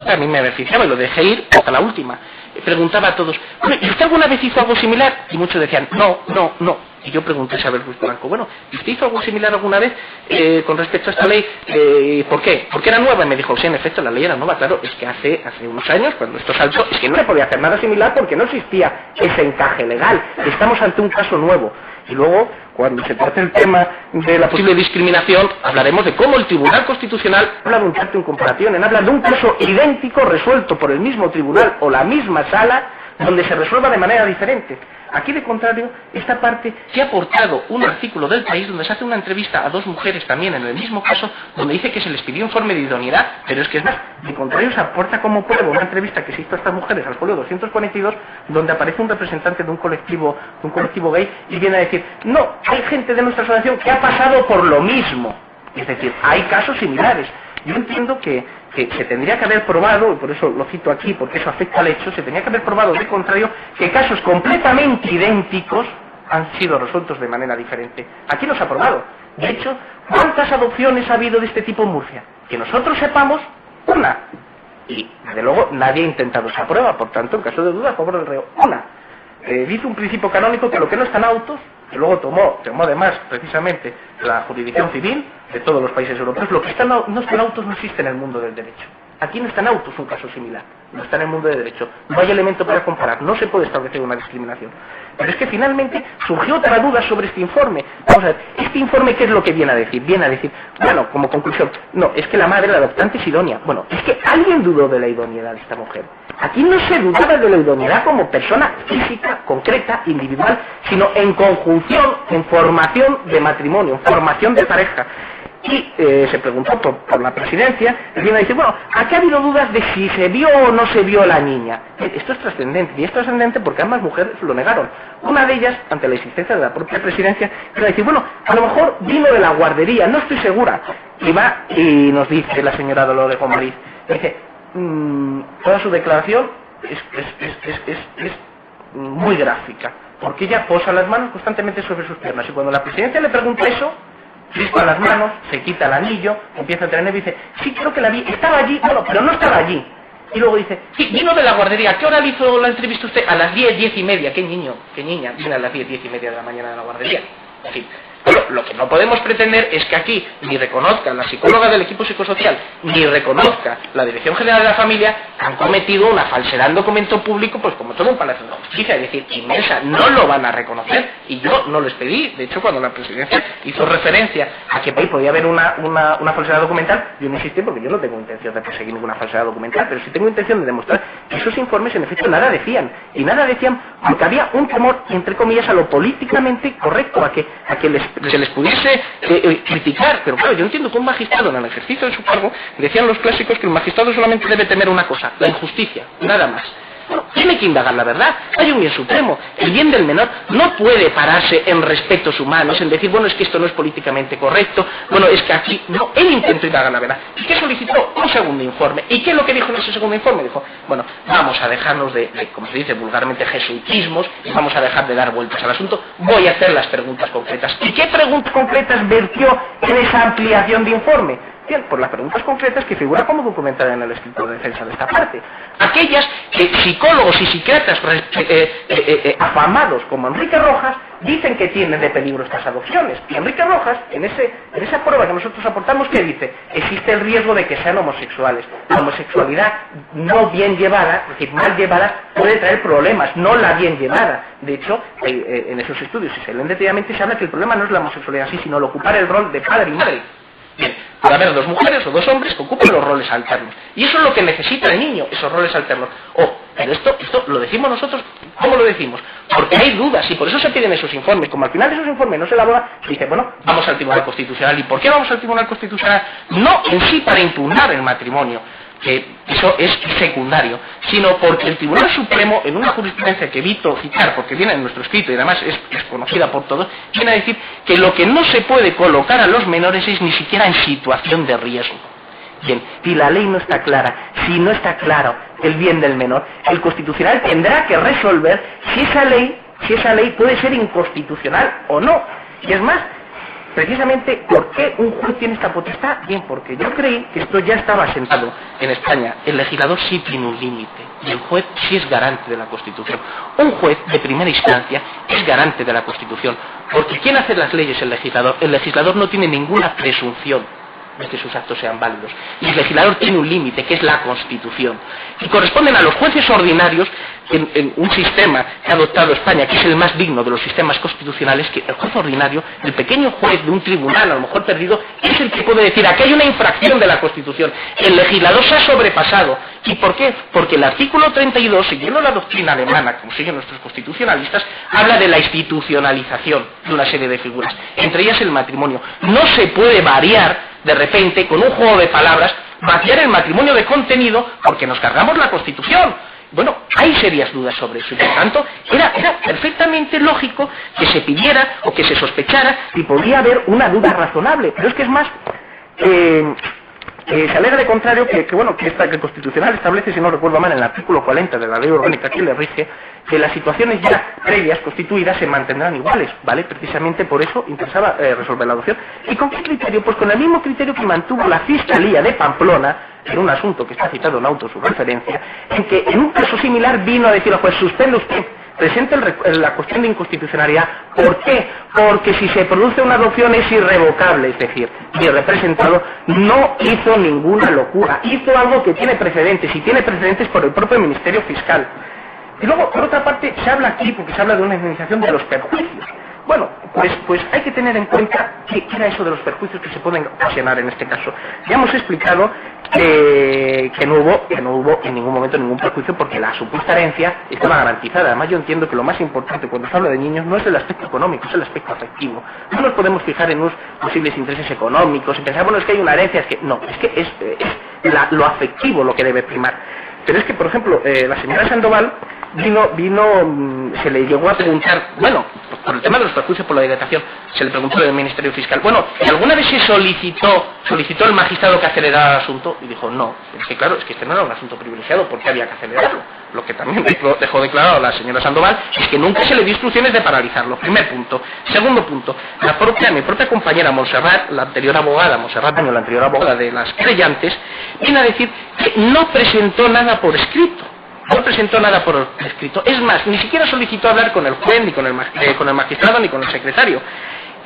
A mí me beneficiaba y lo dejé ir hasta la última. Preguntaba a todos, ¿y usted alguna vez hizo algo similar? Y muchos decían, no. Y yo pregunté a Isabel Ruiz Blanco, bueno, ¿y usted hizo algo similar alguna vez con respecto a esta ley? ¿Por qué? ¿Porque era nueva? Y me dijo, sí, en efecto, la ley era nueva. Claro, es que hace unos años, cuando esto saltó, es que no se podía hacer nada similar porque no existía ese encaje legal. Estamos ante un caso nuevo. Y luego, cuando se trate el tema de la posible discriminación, hablaremos de cómo el Tribunal Constitucional habla de un caso en comparación, habla de un caso idéntico resuelto por el mismo tribunal o la misma sala, donde se resuelva de manera diferente. Aquí, de contrario, esta parte se ha aportado un artículo del País donde se hace una entrevista a dos mujeres también en el mismo caso, donde dice que se les pidió informe de idoneidad, pero es que es más, de contrario se aporta como prueba una entrevista que se hizo a estas mujeres al folio 242, donde aparece un representante de un colectivo gay y viene a decir, no, hay gente de nuestra asociación que ha pasado por lo mismo. Es decir, hay casos similares. Yo entiendo que se tendría que haber probado, y por eso lo cito aquí, porque eso afecta al hecho, se tendría que haber probado, de contrario, que casos completamente idénticos han sido resueltos de manera diferente. Aquí no se ha probado. De hecho, ¿cuántas adopciones ha habido de este tipo en Murcia? Que nosotros sepamos, una. Y, desde luego, nadie ha intentado esa prueba, por tanto, en caso de duda, a favor del reo, una. Dice un principio canónico que lo que no están autos, que luego tomó además precisamente la jurisdicción civil de todos los países europeos, lo que no están autos no existe en el mundo del derecho. Aquí no están autos un caso similar, no está en el mundo del derecho, no hay elemento para comparar, no se puede establecer una discriminación. Pero es que finalmente surgió otra duda sobre este informe. Vamos a ver, ¿este informe qué es lo que viene a decir? Viene a decir, bueno, como conclusión, no, es que la madre, la adoptante, es idónea. Bueno, es que alguien dudó de la idoneidad de esta mujer. Aquí no se dudaba de la idoneidad como persona física, concreta, individual, sino en conjunción, en formación de matrimonio, en formación de pareja. Y se preguntó por la presidencia, y viene a decir, bueno, aquí ha habido dudas de si se vio o no se vio la niña. Esto es trascendente, y es trascendente porque ambas mujeres lo negaron. Una de ellas, ante la existencia de la propia presidencia, viene a decir, bueno, a lo mejor vino de la guardería, no estoy segura. Y va y nos dice la señora Dolores Gomariz, dice, toda su declaración es muy gráfica, porque ella posa las manos constantemente sobre sus piernas, y cuando la presidencia le pregunta eso, crispa las manos, se quita el anillo, empieza a tener y dice, sí, creo que la vi, estaba allí, bueno, pero no estaba allí. Y luego dice, sí, vino de la guardería, ¿a qué hora le hizo la entrevista usted? A las 10:10:30, qué niña, viene a las 10:10:30 de la mañana de la guardería. En fin, pero lo que no podemos pretender es que aquí ni reconozca la psicóloga del equipo psicosocial, ni reconozca la Dirección General de la Familia, han cometido una falsedad en documento público, pues como todo un palacio de justicia, es decir, inmensa, no lo van a reconocer, y yo no les pedí. De hecho, cuando la presidencia hizo referencia a que podía haber una falsedad documental, yo no insistí porque yo no tengo intención de perseguir ninguna falsedad documental, pero sí tengo intención de demostrar que esos informes en efecto nada decían, y nada decían porque había un temor, entre comillas, a lo políticamente correcto, a que se les pudiese criticar. Pero claro, yo entiendo que un magistrado en el ejercicio de su cargo, decían los clásicos que el magistrado solamente debe temer una cosa, la injusticia, nada más. Bueno, tiene que indagar la verdad, hay un bien supremo, el bien del menor no puede pararse en respetos humanos, en decir, bueno, es que esto no es políticamente correcto, bueno, es que aquí, no, él intentó indagar la verdad. ¿Y qué solicitó? Un segundo informe. ¿Y qué es lo que dijo en ese segundo informe? Dijo, bueno, vamos a dejarnos de como se dice vulgarmente, jesuitismos, y vamos a dejar de dar vueltas al asunto, voy a hacer las preguntas concretas. ¿Y qué preguntas concretas vertió en esa ampliación de informe? Bien, por las preguntas concretas que figuran como documentadas en el escrito de defensa de esta parte. Aquellas que psicólogos y psiquiatras afamados como Enrique Rojas dicen que tienen de peligro estas adopciones. Y Enrique Rojas, en esa prueba que nosotros aportamos, ¿qué dice? Existe el riesgo de que sean homosexuales. La homosexualidad no bien llevada, es decir, mal llevada, puede traer problemas, no la bien llevada. De hecho, en esos estudios, si se leen detalladamente, se habla que el problema no es la homosexualidad en sí, sino el ocupar el rol de padre y madre. Bien, puede haber dos mujeres o dos hombres que ocupen los roles alternos. Y eso es lo que necesita el niño, esos roles alternos. Pero esto lo decimos nosotros, ¿cómo lo decimos? Porque hay dudas y por eso se piden esos informes. Como al final de esos informes no se elaboran, se dice, bueno, vamos al Tribunal Constitucional. ¿Y por qué vamos al Tribunal Constitucional? No en sí para impugnar el matrimonio, que eso es secundario, sino porque el Tribunal Supremo, en una jurisprudencia que evito citar porque viene en nuestro escrito y además es conocida por todos, viene a decir que lo que no se puede colocar a los menores es ni siquiera en situación de riesgo. Bien, si la ley no está clara, si no está claro el bien del menor, el Constitucional tendrá que resolver si esa ley puede ser inconstitucional o no. Y es más, precisamente, ¿por qué un juez tiene esta potestad? Bien, porque yo creí que esto ya estaba asentado en España. El legislador sí tiene un límite y el juez sí es garante de la Constitución. Un juez de primera instancia es garante de la Constitución, porque ¿quién hace las leyes? El legislador. El legislador no tiene ninguna presunción de que sus actos sean válidos. Y el legislador tiene un límite, que es la Constitución. Y corresponden a los jueces ordinarios en un sistema que ha adoptado España, que es el más digno de los sistemas constitucionales, que el juez ordinario, el pequeño juez de un tribunal, a lo mejor perdido, es el que puede decir, aquí hay una infracción de la Constitución. El legislador se ha sobrepasado. ¿Y por qué? Porque el artículo 32, siguiendo la doctrina alemana, como siguen nuestros constitucionalistas, habla de la institucionalización de una serie de figuras, entre ellas el matrimonio. No se puede variar de repente, con un juego de palabras, vaciar el matrimonio de contenido porque nos cargamos la Constitución. Bueno, hay serias dudas sobre eso y por tanto era perfectamente lógico que se pidiera o que se sospechara si podía haber una duda razonable. Pero es que es más, se alega de contrario que el Constitucional establece, si no recuerdo mal, en el artículo 40 de la Ley Orgánica que le rige, que las situaciones ya previas constituidas se mantendrán iguales, ¿vale? Precisamente por eso interesaba resolver la adopción. ¿Y con qué criterio? Pues con el mismo criterio que mantuvo la Fiscalía de Pamplona, en un asunto que está citado en auto su referencia, en que en un caso similar vino a decir, pues suspende usted, presente la cuestión de inconstitucionalidad. ¿Por qué? Porque si se produce una adopción es irrevocable, es decir, el representado no hizo ninguna locura, hizo algo que tiene precedentes, y tiene precedentes por el propio Ministerio Fiscal. Y luego, por otra parte, se habla aquí, porque se habla de una indemnización de los perjuicios. Bueno, pues hay que tener en cuenta qué era eso de los perjuicios que se pueden ocasionar en este caso. Ya hemos explicado que no hubo en ningún momento ningún perjuicio porque la supuesta herencia estaba garantizada. Además, yo entiendo que lo más importante cuando se habla de niños no es el aspecto económico, es el aspecto afectivo. No nos podemos fijar en unos posibles intereses económicos y pensar, bueno, es que hay una herencia, es que es lo afectivo lo que debe primar. Pero es que, por ejemplo, la señora Sandoval se le llegó a preguntar, bueno, por el tema de los perjuicios por la dilatación, se le preguntó del Ministerio Fiscal, bueno, ¿y alguna vez se solicitó el magistrado que acelerara el asunto? Y dijo, no, es que claro, es que este no era un asunto privilegiado, porque había que acelerarlo. Lo que también dejó declarado la señora Sandoval es que nunca se le dio instrucciones de paralizarlo. Primer punto. Segundo punto, mi propia compañera Montserrat, la anterior abogada de las creyentes, viene a decir que no presentó nada por escrito. No presentó nada por escrito. Es más, ni siquiera solicitó hablar con el juez, ni con el magistrado, ni con el secretario.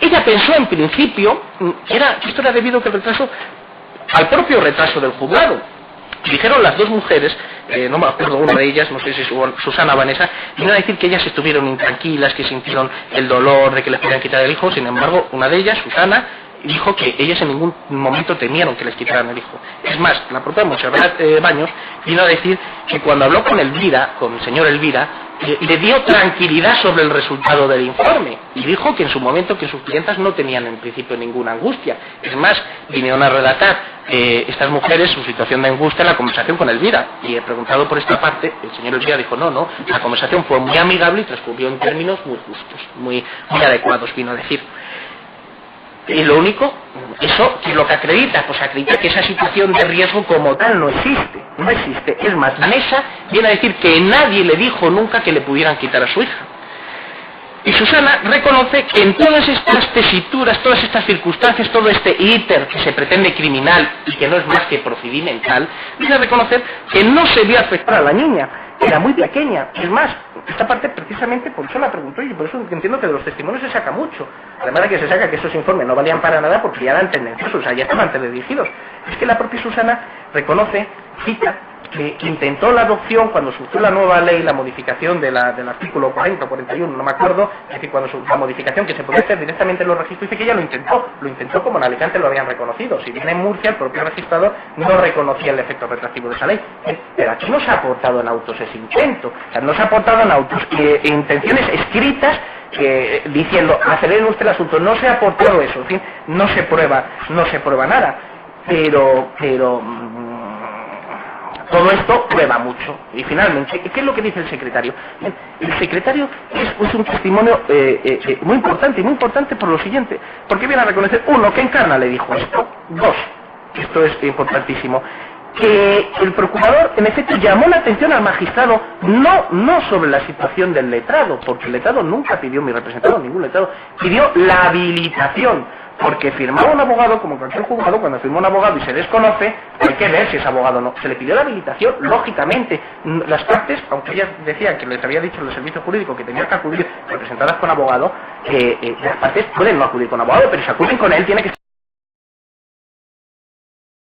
Ella pensó en principio que esto era debido al propio retraso del juzgado. Dijeron las dos mujeres, no me acuerdo una de ellas, no sé si Susana o Vanessa, vinieron a decir que ellas estuvieron intranquilas, que sintieron el dolor de que les pudieran quitar el hijo. Sin embargo, una de ellas, Susana, dijo que ellas en ningún momento temieron que les quitaran el hijo. Es más, la propia Montserrat Baños vino a decir que cuando habló con el señor Elvira, le dio tranquilidad sobre el resultado del informe y dijo que en su momento que sus clientas no tenían en principio ninguna angustia. Es más, vinieron a relatar estas mujeres su situación de angustia en la conversación con Elvira, y preguntado por esta parte, el señor Elvira dijo no, la conversación fue muy amigable y transcurrió en términos muy justos, muy adecuados, vino a decir. Y lo único, eso, que lo que acredita, pues acredita que esa situación de riesgo como tal no existe. Es más, Vanessa viene a decir que nadie le dijo nunca que le pudieran quitar a su hija. Y Susana reconoce que en todas estas tesituras, todas estas circunstancias, todo este íter que se pretende criminal y que no es más que procedimental, viene a reconocer que no se vio afectar a la niña. Era muy pequeña. Es más, esta parte precisamente por eso la preguntó y por eso entiendo que de los testimonios se saca mucho. Además de que se saca que esos informes no valían para nada porque ya eran tendenciosos, o sea, ya estaban teledirigidos. Es que la propia Susana reconoce, cita, que intentó la adopción cuando surgió la nueva ley, la modificación del artículo 40 o 41, no me acuerdo, es decir, cuando la modificación que se podía hacer directamente en los registros, dice que ella lo intentó como en Alicante lo habían reconocido. Si bien en Murcia el propio registrador no reconocía el efecto retroactivo de esa ley. Pero aquí no se ha aportado en autos ese intento, o sea, no se ha aportado en autos intenciones escritas diciendo aceleren usted el asunto, no se ha aportado eso, en fin, no se prueba nada, pero todo esto prueba mucho. Y finalmente, ¿qué es lo que dice el secretario? El secretario es un testimonio muy importante por lo siguiente, porque viene a reconocer, uno, que Encarna le dijo esto, dos, esto es importantísimo, que el procurador en efecto llamó la atención al magistrado no sobre la situación del letrado, porque el letrado nunca pidió, mi representado, ningún letrado, pidió la habilitación, porque firmaba un abogado, como cualquier juzgado, cuando firma un abogado y se desconoce, hay que ver si es abogado o no. Se le pidió la habilitación, lógicamente. Las partes, aunque ellas decían que les había dicho los servicios jurídicos que tenían que acudir representadas con abogado, las partes pueden no acudir con abogado, pero si acuden con él tiene que